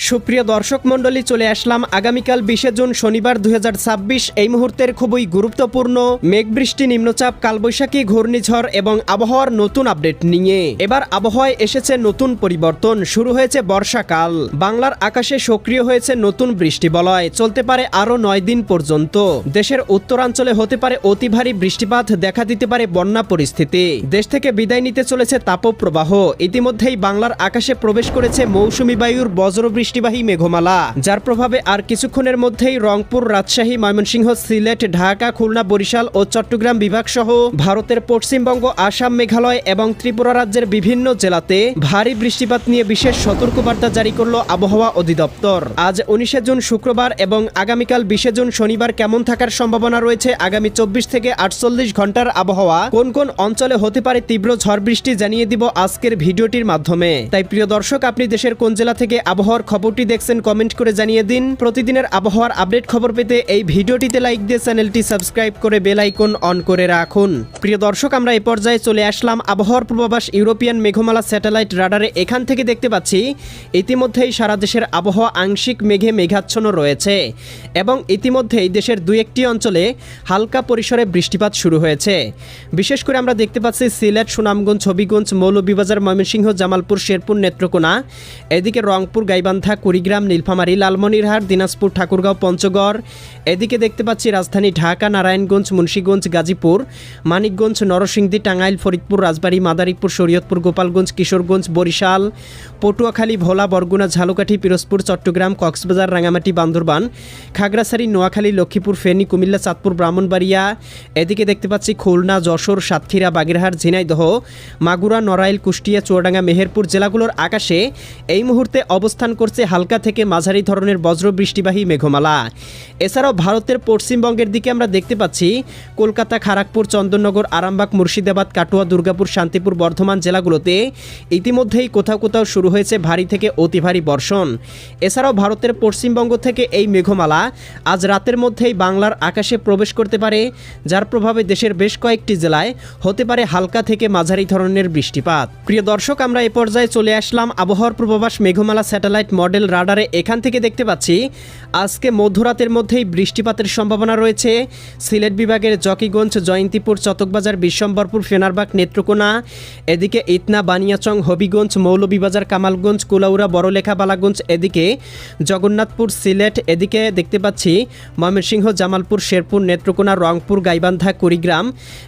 সুপ্রিয় দর্শক মণ্ডলী, চলে আসলাম আগামীকাল 20 জুন শনিবার 2026 এই মুহূর্তের খুবই গুরুত্বপূর্ণ মেঘবৃষ্টি, নিম্নচাপ, কালবৈশাখী, ঘূর্ণিঝড় এবং আবহাওয়ার নতুন আপডেট নিয়ে। এবার আবহাওয়ায় এসেছে নতুন পরিবর্তন, শুরু হয়েছে বর্ষাকাল। বাংলার আকাশে সক্রিয় হয়েছে নতুন বৃষ্টিবলয়, চলতে পারে আরও 9 দিন পর্যন্ত। দেশের উত্তরাঞ্চলে হতে পারে অতি ভারী বৃষ্টিপাত, দেখা দিতে পারে বন্যা পরিস্থিতি। দেশ থেকে বিদায় নিতে চলেছে তাপপ্রবাহ। ইতিমধ্যেই বাংলার আকাশে প্রবেশ করেছে মৌসুমী বায়ুর বজ্রবৃষ্টিবাহী মেঘমালা, যার প্রভাবে আর কিছুক্ষণের মধ্যেই রংপুর, রাজশাহী, ময়মনসিংহ, সিলেট, ঢাকা, খুলনা, বরিশাল ও চট্টগ্রাম বিভাগ সহ ভারতের পশ্চিমবঙ্গ, আসাম, মেঘালয় এবং ত্রিপুরা রাজ্যের বিভিন্ন জেলাতে ভারী বৃষ্টিপাত নিয়ে বিশেষ সতর্কবার্তা জারি করল আবহাওয়া অধিদপ্তর। আজ 19 জুন শুক্রবার এবং আগামীকাল 20 জুন শনিবার কেমন থাকার সম্ভাবনা রয়েছে, আগামী 24 থেকে 48 ঘন্টার আবহাওয়া, কোন কোন অঞ্চলে হতে পারে তীব্র ঝড় বৃষ্টি, জানিয়ে দিব আজকের ভিডিওটির মাধ্যমে। তাই প্রিয় দর্শক, আপনি দেশের কোন জেলা থেকে আবহাওয়ার খবরটি দেখছেন কমেন্ট করে জানিয়ে দিন। প্রতিদিনের আবহাওয়ার আপডেট খবর পেতে এই ভিডিওটিতে লাইক দিয়ে চ্যানেলটি সাবস্ক্রাইব করে বেল আইকন অন করে রাখুন। প্রিয় দর্শক, আমরা এই পর্যায়ে চলে আসলাম আবহাওয়ার পূর্বাভাস ইউরোপিয়ান মেঘমালা স্যাটেলাইট রাডারে। এখান থেকে দেখতে পাচ্ছি ইতিমধ্যেই সারা দেশের আবহাওয়া আংশিক মেঘে মেঘাচ্ছন্ন রয়েছে এবং ইতিমধ্যেই দেশের 2-1টি অঞ্চলে হালকা পরিসরে বৃষ্টিপাত শুরু হয়েছে। বিশেষ করে আমরা দেখতে পাচ্ছি সিলেট, সুনামগঞ্জ, হবিগঞ্জ, মৌলভীবাজার, ময়মনসিংহ, জামালপুর, শেরপুর, নেত্রকোনা, এদিকে রংপুর, গাইবান্ধা, কুড়িগ্রাম, নীলফামারী, লালমনিরহাট, দিনাজপুর, ঠাকুরগাঁও, পঞ্চগড়, এদিকে দেখতে পাচ্ছি রাজধানী ঢাকা, নারায়ণগঞ্জ, মুন্সিগঞ্জ, গাজীপুর, মানিকগঞ্জ, নরসিংদী, টাঙ্গাইল, ফরিদপুর, রাজবাড়ী, মাদারীপুর, শরীয়তপুর, গোপালগঞ্জ, কিশোরগঞ্জ, বরিশাল, পটুয়াখালী, ভোলা, বরগুনা, ঝালকাঠি, পিরোজপুর, চট্টগ্রাম, কক্সবাজার, রাঙামাটি, বান্দরবান, খাগড়াছড়ি, নোয়াখালী, লক্ষ্মীপুর, ফেনী, কুমিল্লা, চাঁদপুর, ব্রাহ্মণবাড়িয়া, এদিকে দেখতে পাচ্ছি খুলনা, যশোর, সাতক্ষীরা, বাগেরহাট, ঝিনাইদহ, মাগুরা, নড়াইল, কুষ্টিয়া, চুয়াডাঙ্গা, মেহেরপুর জেলাগুলোর আকাশে এই মুহূর্তে অবস্থান করছে হালকা থেকে মাঝারি ধরনের বজ্রবৃষ্টিবাহী মেঘমালা। এছাড়াও ভারতের পশ্চিমবঙ্গের দিকে আমরা দেখতে পাচ্ছি কলকাতা, খড়গপুর, চন্দননগর, আরামবাগ, মুর্শিদাবাদ, কাটোয়া, দুর্গাপুর, শান্তিপুর, বর্ধমান জেলাগুলোতে ইতিমধ্যেই কোথাও কোথাও শুরু হয়েছে ভারী থেকে অতি ভারী বর্ষণ। এছাড়াও ভারতের পশ্চিমবঙ্গ থেকে এই মেঘমালা আজ রাতের মধ্যেই বাংলার আকাশে প্রবেশ করতে পারে, যার প্রভাবে দেশের বেশ কয়েকটি জেলায় হতে পারে হালকা থেকে মাঝারি ধরনের বৃষ্টিপাত। প্রিয় দর্শক, আমরা এই পর্যায়ে চলে আসলাম আবহাওয়ার পূর্বাভাস মেঘমালা স্যাটেলাইট মডেল রাডারে। এখান থেকে দেখতে পাচ্ছি আজকে মধ্যরাতের মধ্যেই বৃষ্টিপাতের সম্ভাবনা রয়েছে সিলেট বিভাগের জকিগঞ্জ, জয়ন্তীপুর, চতকবাজার, বিশ্বম্বরপুর, ফেনারবাগ, নেত্রকোনা, এদিকে ইতনা, বানিয়াচং, হবিগঞ্জ, মৌলভীবাজার, কামালগঞ্জ, কুলাউড়া, বড়লেখা, বালাগঞ্জ, এদিকে জগন্নাথপুর, সিলেট, এদিকে দেখতে পাচ্ছি ময়মনসিংহ, জামালপুর, শেরপুর, নেত্রকোনা, রংপুর, গাইবান্ধা, কুড়িগ্রাম,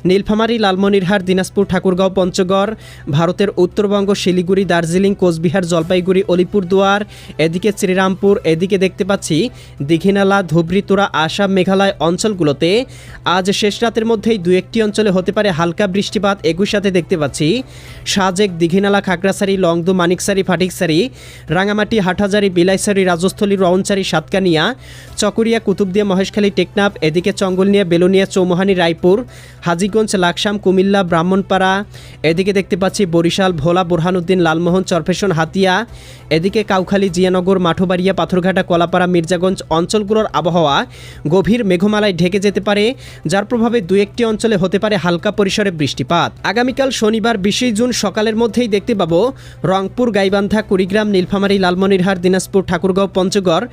নীলফামারী, লালমনিরহাট, দিনাজপুর, ঠাকুরগাঁও, পঞ্চগড়, ভারতের উত্তরবঙ্গ, শিলিগুড়ি, দার্জিলিং, কোচবিহার, জলপাইগুড়ি, অলিপুরদুয়ার, এদিকে শ্রীরামপুর, এদিকে দেখতে পাচ্ছি দীঘিনালা, ধুবড়ী, তোরা, আসাম, মেঘালয় অঞ্চলগুলোতে আজ শেষ রাতের মধ্যেই 2-1টি অঞ্চলে হতে পারে হালকা বৃষ্টিপাত। একই সাথে দেখতে পাচ্ছি সাজেক, দীঘিনালা, খাগড়াছড়ি, লংদু, মানিকছড়ি, ফাটিকছড়ি, রাঙামাটি, হাটহাজারি, বিলাইছড়ি, রাজস্থলী, রওনছড়ি, সাতকানিয়া, চকরিয়া, কুতুবদিয়া, মহেশখালী, টেকনাফ, এদিকে চঙ্গলনিয়া, বেলোনিয়া, চৌমোহানি, রায়পুর, হাজীগঞ্জ, লাকসাম, কুমিল্লা, ব্রাহ্মণপাড়া, এদিকে দেখতে পাচ্ছি বরিশাল, ভোলা, বোরহানুদ্দিন, লালমোহন, চরফেশন, হাতিয়া, এদিকে কাউখালী, জিয়ানগর, মাঠবাড়িয়া, পাথরঘাটা, কলাপাড়া, মির্জাগঞ্জ অঞ্চলগুলোর আবহাওয়া গভীর মেঘমালায় ঢেকে যেতে পারে, যার প্রভাবে 2-1টি অঞ্চলে হতে পারে হালকা পরিসরে বৃষ্টিপাত। আগামীকাল শনিবার 20 জুন সকালের মধ্যেই দেখতে পাবো রংপুর, গাইবান্ধা, কুড়িগ্রাম, নীলফামারী, লালমনিরহাট, দিনাজপুর, ঠাকুরগাঁও, পঞ্চগড়,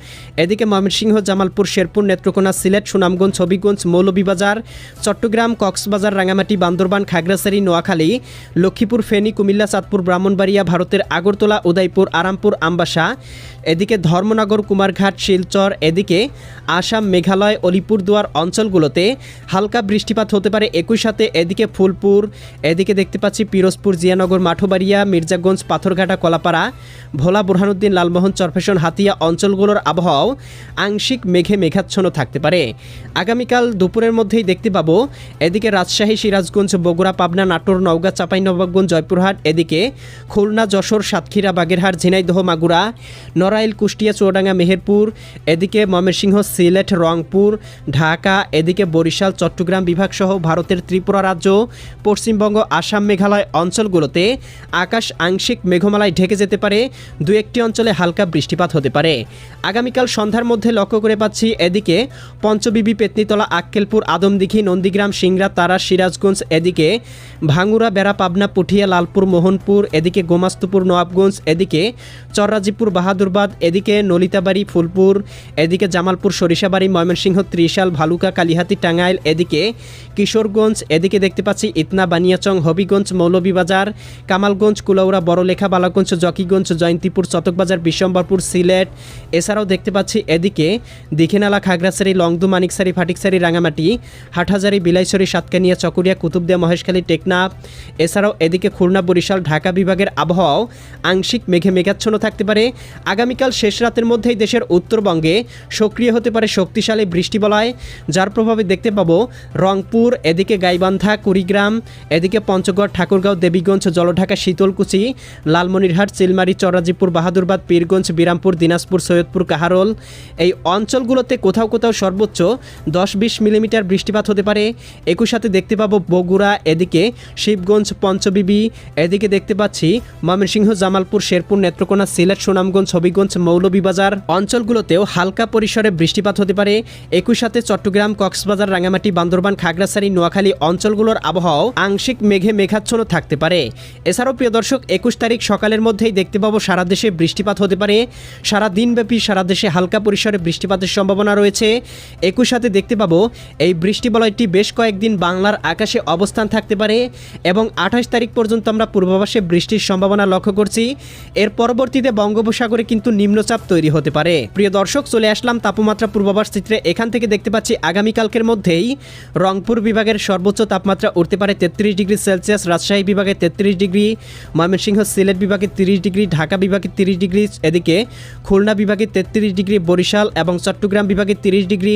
এদিকে ময়মনসিংহ, জামালপুর, শেরপুর, নেত্রকোনা, সিলেট, সুনামগঞ্জ, হবিগঞ্জ, মৌলভীবাজার, চট্টগ্রাম, কক্সবাজার, রাঙামাটি, বান্দরবান, খাগড়াছড়ি, নোয়াখালী, লক্ষ্মীপুর, ফেনী, কুমিল্লা, চাঁদপুর, ব্রাহ্মণবাড়িয়া, ভারতের আগরতলা, উদয়পুর, আরামপুর, আমবাসা, এদিকে ধর্মনগর, কুমারঘাট, শিলচর, এদিকে আসাম, মেঘালয়, অলিপুরদুয়ার অঞ্চলগুলোতে হালকা বৃষ্টিপাত হতে পারে। একই সাথে এদিকে ফুলপুর, এদিকে দেখতে পাচ্ছি পিরোজপুর, জিয়ানগর, মাঠবাড়িয়া, মির্জাগঞ্জ, পাথরঘাটা, কলাপাড়া, ভোলা, বোরহানুদ্দিন, লালমোহন, চরফেশন, হাতিয়া অঞ্চলগুলোর আবহাওয়াও আংশিক মেঘে মেঘাচ্ছন্ন থাকতে পারে। আগামীকাল দুপুরের মধ্যেই দেখতে পাবো এদিকে রাজশাহী, সিরাজগঞ্জ, বগুড়া, পাবনা, নাটোর, নওগাঁ, চাঁপাইনবাবগঞ্জ, জয়পুরহাট, এদিকে খুলনা, যশোর, সাতক্ষীরা, বাগেরহাট, ঝিনাইদহ, মাগুরা, নড়াইল, কুষ্টিয়া, চুয়াডাঙ্গা, মেহেরপুর, এদিকে ময়মনসিংহ, সিলেট, রংপুর, ঢাকা, এদিকে বরিশাল, চট্টগ্রাম বিভাগ সহ ভারতের ত্রিপুরা রাজ্য, পশ্চিমবঙ্গ, আসাম, মেঘালয় অঞ্চলগুলোতে আকাশ আংশিক মেঘমালায় ঢেকে যেতে পারে। 2-1টি অঞ্চলে হালকা বৃষ্টিপাত হতে পারে। আগামীকাল সন্ধ্যার মধ্যে লক্ষ্য করে পাচ্ছি এদিকে পঞ্চবিবি, পেতনিতলা, আক্কেলপুর, আদমদিঘি, নন্দীগ্রাম, সিংড়া, তারা, সিরাজগঞ্জ, এদিকে ভাঙ্গুরা, বেড়া, পাবনা, পুঠিয়া, লালপুর, মোহনপুর, এদিকে গোমাস্তুপুর, নবাবগঞ্জ, এদিকে চররাজিপুর, বাহাদুর বাহাদুরবাদ, এদিকে নলিতাবাড়ি, ফুলপুর, এদিকে জামালপুর, সরিষাবাড়ি, ময়মনসিংহ, ত্রিশাল, ভালুকা, কালিহাতী, টাঙ্গাইল, এদিকে কিশোরগঞ্জ, এদিকে দেখতে পাচ্ছি ইতনা, বানিয়াচং, হবিগঞ্জ, মৌলভীবাজার, কামালগঞ্জ, কুলাউড়া, বড়লেখা, বালাগঞ্জ, জকিগঞ্জ, জয়ন্তীপুর, চতকবাজার, বিশ্বম্বরপুর, সিলেট। এছাড়াও দেখতে পাচ্ছি এদিকে দীঘিনালা, খাগড়াছড়ি, লংদু, মানিকছড়ি, ফাটিকছড়ি, রাঙামাটি, হাটহাজারি, বিলাইছড়ি, সাতকানিয়া, চকরিয়া, কুতুবদিয়া, মহেশখালী, টেকনাফ। এছাড়াও এদিকে খুলনা, বরিশাল, ঢাকা বিভাগের আবহাওয়াও আংশিক মেঘে মেঘাচ্ছন্ন থাকতে পারে। আগামীকাল শেষ রাতের মধ্যেই দেশের উত্তরবঙ্গে সক্রিয় হতে পারে শক্তিশালী বৃষ্টিবলয়, যার প্রভাবে দেখতে পাবো রংপুর, এদিকে গাইবান্ধা, কুড়িগ্রাম, এদিকে পঞ্চগড়, ঠাকুরগাঁও, দেবীগঞ্জ, জলঢাকা, শীতলকুচি, লালমনিরহাট, চিলমারি, চরাজিপুর, বাহাদুরবাদ, পীরগঞ্জ, বিরামপুর, দিনাজপুর, সৈয়দপুর, কাহারোল। এই অঞ্চলগুলোতে কোথাও কোথাও সর্বোচ্চ 10-20 মিলিমিটার বৃষ্টিপাত হতে পারে। একই সাথে দেখতে পাবো বগুড়া, এদিকে শিবগঞ্জ, পঞ্চবিবি, এদিকে দেখতে পাচ্ছি ময়মনসিংহ, জামালপুর, শেরপুর, নেত্রকোনা, সিলেট, সুনামগঞ্জ, হবিগঞ্জ, মৌলভীবাজার অঞ্চলগুলোতেও হালকা পরিসরে বৃষ্টিপাত হতে পারে। একই সাথে চট্টগ্রাম, কক্সবাজার, রাঙামাটি, বান্দরবান, খাগড়াছড়ি, নোয়াখালী অঞ্চলগুলোর আবহাওয়াও আংশিক মেঘে মেঘাচ্ছন্ন থাকতে পারে। এছাড়াও প্রিয় দর্শক, 21 তারিখ সকালের মধ্যেই দেখতে পাবো সারা দেশে বৃষ্টিপাত হতে পারে। সারা দিনব্যাপী সারা দেশে হালকা পরিসরে বৃষ্টিপাতের সম্ভাবনা রয়েছে। একই সাথে দেখতে পাবো এই বৃষ্টিবলয়টি বেশ কয়েকদিন বাংলার আকাশে অবস্থান থাকতে পারে এবং 28 তারিখ পর্যন্ত আমরা পূর্বাভাসে বৃষ্টির সম্ভাবনা লক্ষ্য করছি। এর পরবর্তীতে বঙ্গোপসাগরে কিন্তু নিম্নচাপ তৈরি হতে পারে। প্রিয় দর্শক, চলে আসলাম তাপমাত্রা পূর্বাভাস চিত্রে। এখান থেকে দেখতে পাচ্ছি আগামীকালকের মধ্যেই রংপুর বিভাগের সর্বোচ্চ তাপমাত্রা উঠতে পারে 33 ডিগ্রি সেলসিয়াস, রাজশাহী বিভাগে 33 ডিগ্রি, ময়মনসিংহ, সিলেট বিভাগে 30 ডিগ্রি, ঢাকা বিভাগে 30 ডিগ্রি, এদিকে খুলনা বিভাগে 33 ডিগ্রি, বরিশাল এবং চট্টগ্রাম বিভাগে 30 ডিগ্রি,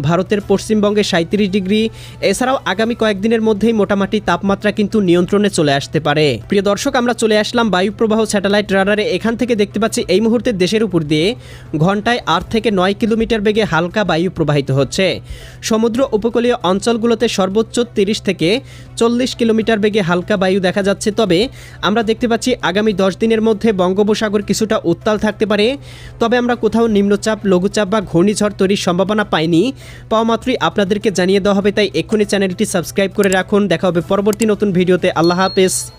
ভারতের পশ্চিমবঙ্গে 37 ডিগ্রি। এছাড়াও আগামী কয়েকদিনের মধ্যেই মোটামুটি তাপমাত্রা কিন্তু নিয়ন্ত্রণে চলে আসতে পারে। প্রিয় দর্শক, আমরা চলে আসলাম বায়ু প্রবাহ স্যাটেলাইট রাডারে। এখান থেকে দেখতে পাচ্ছি এই মুহূর্তে দেশের উপর দিয়ে ঘন্টায় 8 থেকে 9 কিলোমিটার বেগে হালকা বায়ু প্রবাহিত হচ্ছে। সমুদ্র উপকূলীয় অঞ্চলগুলোতে সর্বোচ্চ 30 থেকে 40 কিলোমিটার বেগে হালকা বায়ু দেখা যাচ্ছে। তবে আমরা দেখতে পাচ্ছি আগামী 10 দিনের মধ্যে বঙ্গোপসাগর কিছুটা উত্তাল থাকতে পারে। তবে আমরা কোথাও নিম্নচাপ, লঘুচাপ বা ঘূর্ণিঝড় তৈরির সম্ভাবনা পাইনি। পাওয়া মাত্রই আপনাদেরকে জানিয়ে দেওয়া হবে, তাই এক্ষুনি চ্যানেলটি সাবস্ক্রাইব করে রাখুন। দেখা হবে পরবর্তী নতুন ভিডিওতে। আল্লাহ হাফেজ।